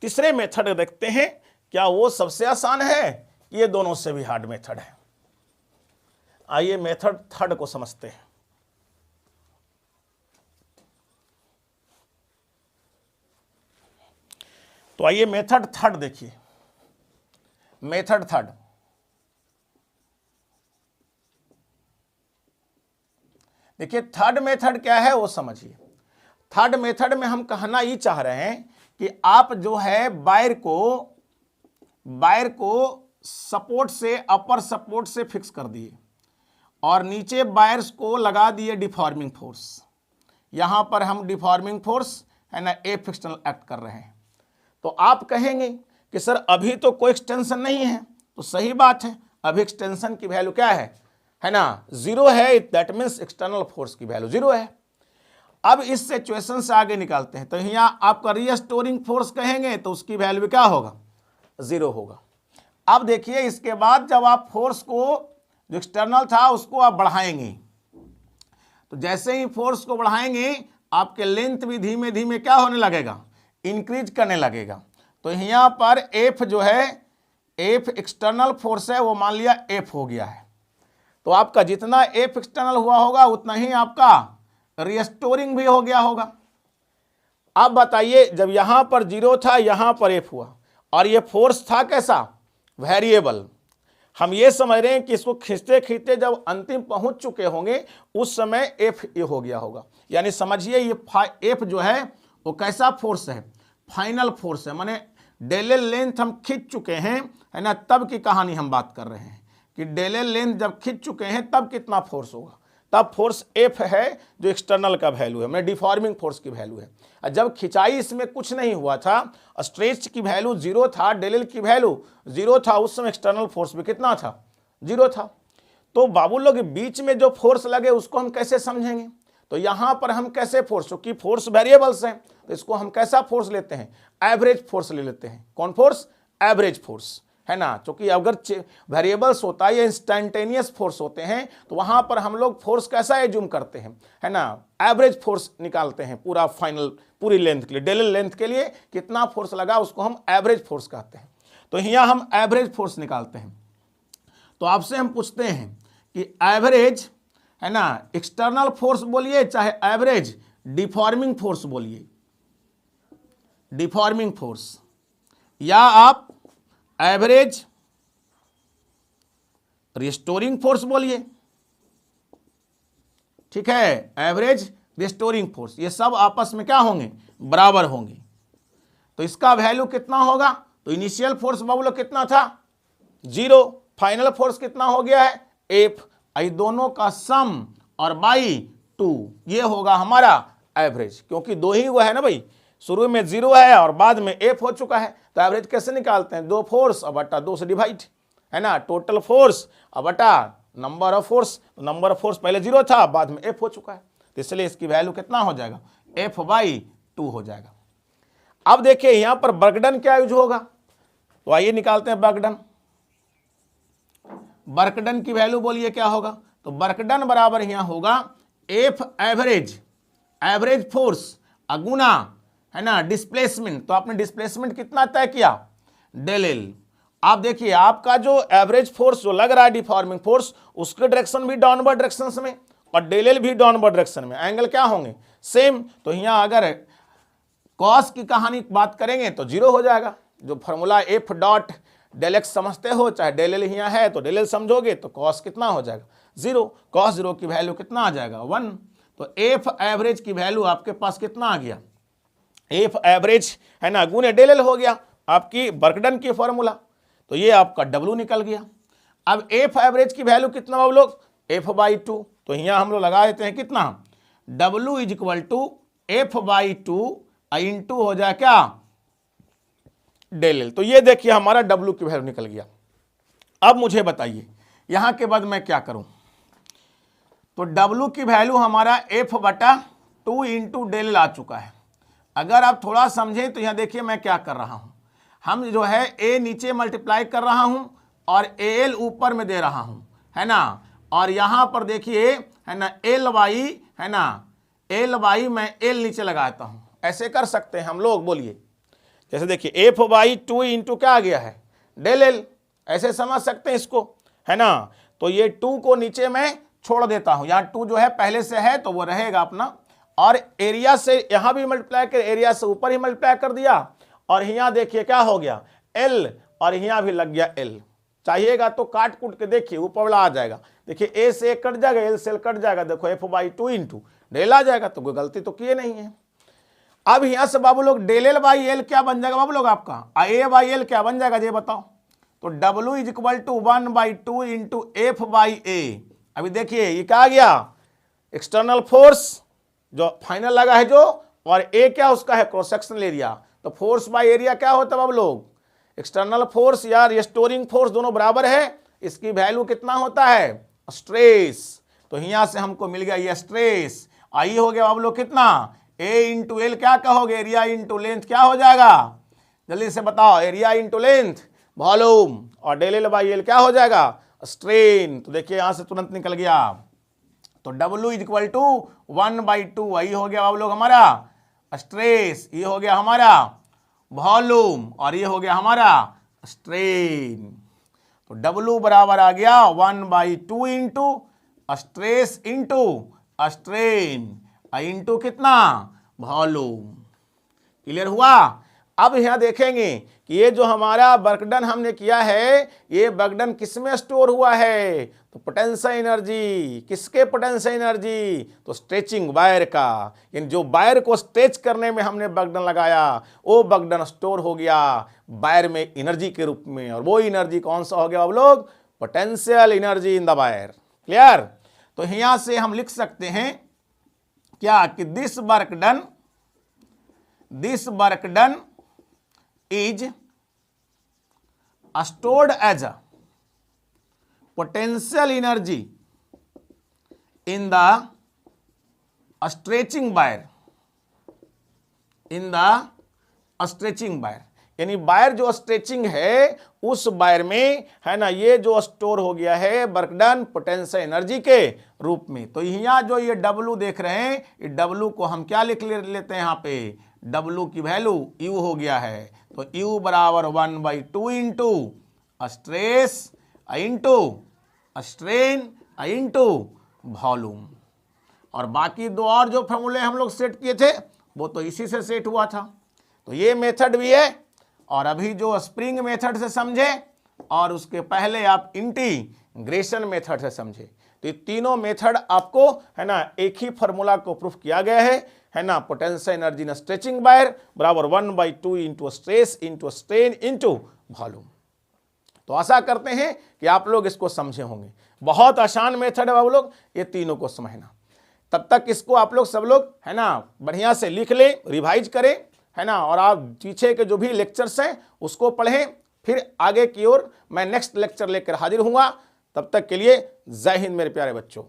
तीसरे मेथड देखते हैं, क्या वो सबसे आसान है कि ये दोनों से भी हार्ड मेथड है। आइए मेथड थर्ड को समझते हैं। तो आइए मेथड थर्ड देखिए, मेथड थर्ड। देखिए थर्ड मेथड क्या है वो समझिए। थर्ड मेथड में हम कहना ये चाह रहे हैं कि आप जो है वायर को सपोर्ट से, अपर सपोर्ट से फिक्स कर दिए और नीचे वायर्स को लगा दिए डिफॉर्मिंग फोर्स। यहां पर हम डिफॉर्मिंग फोर्स, है ना, एफ एक्सटर्नल एक्ट कर रहे हैं। तो आप कहेंगे कि सर अभी तो कोई एक्सटेंशन नहीं है, तो सही बात है, अभी एक्सटेंशन की वैल्यू क्या है ना, 0 है। दैट मीन्स एक्सटर्नल फोर्स की वैल्यू 0 है। अब इस सिचुएशन से आगे निकालते हैं, तो यहाँ आपका रीस्टोरिंग फोर्स कहेंगे तो उसकी वैल्यू क्या होगा, 0 होगा। अब देखिए इसके बाद जब आप फोर्स को, जो एक्सटर्नल था उसको आप बढ़ाएंगे, तो जैसे ही फोर्स को बढ़ाएंगे आपके लेंथ भी धीमे धीमे क्या होने लगेगा, इंक्रीज करने लगेगा। तो यहाँ पर एफ जो है, एफ एक्सटर्नल फोर्स है, वो मान लिया एफ हो गया है। तो आपका जितना एफ एक्सटर्नल हुआ होगा उतना ही आपका रिस्टोरिंग भी हो गया होगा। अब बताइए, जब यहां पर 0 था, यहां पर एफ हुआ, और ये फोर्स था कैसा, वेरिएबल। हम ये समझ रहे हैं कि इसको खींचते खींचते जब अंतिम पहुंच चुके होंगे उस समय एफ ये हो गया होगा। यानी समझिए ये एफ जो है वो कैसा फोर्स है, फाइनल फोर्स है, माने डेल एल लेंथ हम खींच चुके हैं, है ना। तब की कहानी हम बात कर रहे हैं कि डेल एल लेंथ जब खींच चुके हैं तब कितना फोर्स होगा, तब फोर्स एफ है जो एक्सटर्नल का वैल्यू है, मैंने डिफॉर्मिंग फोर्स की वैल्यू है। और जब खिंचाई इसमें कुछ नहीं हुआ था, स्ट्रेच की वैल्यू 0 था, डेल एल की वैल्यू 0 था, उस समय एक्सटर्नल फोर्स भी कितना था, 0 था। तो बाबू लोग बीच में जो फोर्स लगे उसको हम कैसे समझेंगे, तो यहां पर हम कैसे फोर्स, क्योंकि फोर्स वेरिएबल्स हैं तो इसको हम कैसा फोर्स लेते हैं, एवरेज फोर्स ले लेते हैं। कौन फोर्स, एवरेज फोर्स, है ना। क्योंकि अगर वेरिएबल्स होता है या इंस्टेंटेनियस फोर्स होते हैं तो वहां पर हम लोग फोर्स कैसा एज्यूम करते हैं, है ना, एवरेज फोर्स निकालते हैं पूरा फाइनल, पूरी लेंथ के लिए, डेल लेंथ के लिए कितना फोर्स लगा उसको हम एवरेज फोर्स कहते हैं। तो यहाँ हम एवरेज फोर्स निकालते हैं। तो आपसे हम पूछते हैं कि एवरेज, है ना, एक्सटर्नल फोर्स बोलिए चाहे एवरेज डिफॉर्मिंग फोर्स बोलिए, डिफॉर्मिंग फोर्स, या आप एवरेज रिस्टोरिंग फोर्स बोलिए, ठीक है, एवरेज रिस्टोरिंग फोर्स, ये सब आपस में क्या होंगे, बराबर होंगे। तो इसका वैल्यू कितना होगा, तो इनिशियल फोर्स बाबू कितना था, 0, फाइनल फोर्स कितना हो गया है, एफ, ये दोनों का सम और बाई 2, ये होगा हमारा एवरेज। क्योंकि दो ही हुआ है ना भाई, शुरू में 0 है और बाद में एफ हो चुका है, तो एवरेज कैसे निकालते हैं, 2 फोर्स और बटा 2 से डिवाइड, है ना, टोटल फोर्स और बटा number of force. Number of force पहले 0 था, बाद में एफ हो चुका है, तो इसलिए इसकी वैल्यू कितना हो जाएगा, एफ बाई 2 हो जाएगा। अब देखिए यहां पर वर्क डन क्या यूज होगा, तो आइए निकालते हैं वर्क डन। वर्क डन की वैल्यू बोलिए क्या होगा, तो वर्क डन बराबर यहां होगा एफ एवरेज, एवरेज फोर्स अगुना, है ना, डिस्प्लेसमेंट। तो आपने डिस्प्लेसमेंट कितना तय किया, डेल एल। आप देखिए आपका जो एवरेज फोर्स जो लग रहा है डिफॉर्मिंग फोर्स, उसके डायरेक्शन भी डाउनवर्ड डायरेक्शन में और डेल एल भी डाउनवर्ड डायरेक्शन में, एंगल क्या होंगे, सेम। तो यहाँ अगर कॉस की कहानी बात करेंगे तो 0 हो जाएगा। जो formula F dot del X समझते हो, चाहे डेल एल यहाँ है तो डेल एल समझोगे, तो कॉस कितना हो जाएगा, 0। कॉस 0 की वैल्यू कितना आ जाएगा, 1। तो एफ एवरेज की वैल्यू आपके पास कितना आ गया, एफ एवरेज, है ना, गुने डेल एल हो गया आपकी वर्क डन की फॉर्मूला। तो ये आपका डब्ल्यू निकल गया। अब एफ एवरेज की वैल्यू कितना आप लोग, एफ बाई 2। तो यहाँ हम लोग लगा देते हैं कितना, W is equal to F by 2 into हो जाए क्या, डेल एल। तो ये देखिए हमारा डब्ल्यू की वैल्यू निकल गया। अब मुझे बताइए यहां के बाद मैं क्या करूं, तो डब्ल्यू की वैल्यू हमारा एफ बटा 2 इंटू डेल एल आ चुका है। अगर आप थोड़ा समझें तो यहां देखिए मैं क्या कर रहा हूं, हम जो है ए नीचे मल्टीप्लाई कर रहा हूं और ए एल ऊपर में दे रहा हूं, है ना। और यहां पर देखिए, है ना, एल वाई, है ना, एल वाई मैं एल नीचे लगाता हूं। ऐसे कर सकते हैं हम लोग, बोलिए। जैसे देखिए एफ बाई 2 इंटू क्या आ गया है, डेल एल, ऐसे समझ सकते हैं इसको, है ना। तो ये 2 को नीचे मैं छोड़ देता हूं, यहाँ 2 जो है पहले से है तो वो रहेगा अपना, और एरिया से यहां भी मल्टीप्लाई कर, एरिया से ऊपर ही मल्टीप्लाई कर दिया, और यहाँ देखिए क्या हो गया, एल, और यहाँ भी लग गया एल। चाहिएगा तो काट कूट के देखिए, ऊपर वाला आ जाएगा। देखिए ए से कट जाएगा, एल से कट जाएगा, देखो एफ बाई 2 इंटू डेल आ जाएगा। तो कोई गलती तो किए नहीं है। अब यहां से बाबू लोग डेल एल बाई एल क्या बन जाएगा बाबू लोग आपका, ए बाई एल क्या बन जाएगा ये बताओ, तो W is equal to 1/2 into F by A. अभी देखिए ये क्या आ गया, एक्सटर्नल फोर्स जो फाइनल लगा है जो, और ए क्या उसका है, क्रॉस सेक्शनल एरिया। तो फोर्स बाय एरिया क्या होता है बाबू लोग, एक्सटर्नल फोर्स या रिस्टोरिंग फोर्स दोनों बराबर है, इसकी वैल्यू कितना होता है, स्ट्रेस। तो यहां से हमको मिल गया ये स्ट्रेस। आई हो गया बाबू लोग कितना, ए इंटू एल क्या कहोगे, एरिया इंटू लेंथ क्या हो जाएगा, जल्दी से बताओ, एरिया इंटू लेंथ वॉल्यूम, और डेल एल बाई एल क्या हो जाएगा, स्ट्रेन। तो देखिए यहां से तुरंत निकल गया। तो डब्ल्यू इज इक्वल टू 1/2, वही हो गया बाबू लोग हमारा स्ट्रेस, ये हो गया हमारा वॉल्यूम और ये हो गया हमारा स्ट्रेन। तो W बराबर आ गया 1/2 into stress into strain into कितना वॉल्यूम। क्लियर हुआ। अब यहां देखेंगे कि ये जो हमारा वर्क डन हमने किया है, ये वर्क डन किस में स्टोर हुआ है, तो पोटेंशियल एनर्जी, किसके पोटेंशियल एनर्जी, तो स्ट्रेचिंग वायर का, यानी जो वायर को स्ट्रेच करने में हमने वर्क डन लगाया वो वर्क डन स्टोर हो गया वायर में एनर्जी के रूप में, और वो एनर्जी कौन सा हो गया आप लोग, potential energy in the wire. Clear. तो यहां से हम लिख सकते हैं क्या कि this work done is stored as a potential energy in the stretching wire, यानी वायर जो स्ट्रेचिंग है उस वायर में है ना, ये जो स्टोर हो गया है वर्क डन पोटेंशियल एनर्जी के रूप में। तो यहाँ जो ये W देख रहे हैं, ये W को हम क्या लिख लेते हैं, यहाँ पे W की वैल्यू U हो गया है। तो U बराबर 1/2 into stress into strain into volume. और बाकी दो और जो फॉर्मूले हम लोग सेट किए थे वो तो इसी से सेट हुआ था। तो ये मेथड भी है, और अभी जो स्प्रिंग मेथड से समझे और उसके पहले आप इंटीग्रेशन मेथड से समझे। तो ये तीनों मेथड आपको है ना एक ही फार्मूला को प्रूफ किया गया है ना, पोटेंशियल एनर्जी इन स्ट्रेचिंग वायर बराबर 1/2 into stress into strain into volume. तो आशा करते हैं कि आप लोग इसको समझे होंगे। बहुत आसान मेथड है आप लोग ये तीनों को समझना। तब तक इसको आप लोग सब लोग है ना बढ़िया से लिख लें, रिवाइज करें है ना, और आप पीछे के जो भी लेक्चर्स हैं उसको पढ़ें। फिर आगे की ओर मैं नेक्स्ट लेक्चर लेकर हाजिर हूँगा। तब तक के लिए जय हिंद मेरे प्यारे बच्चों।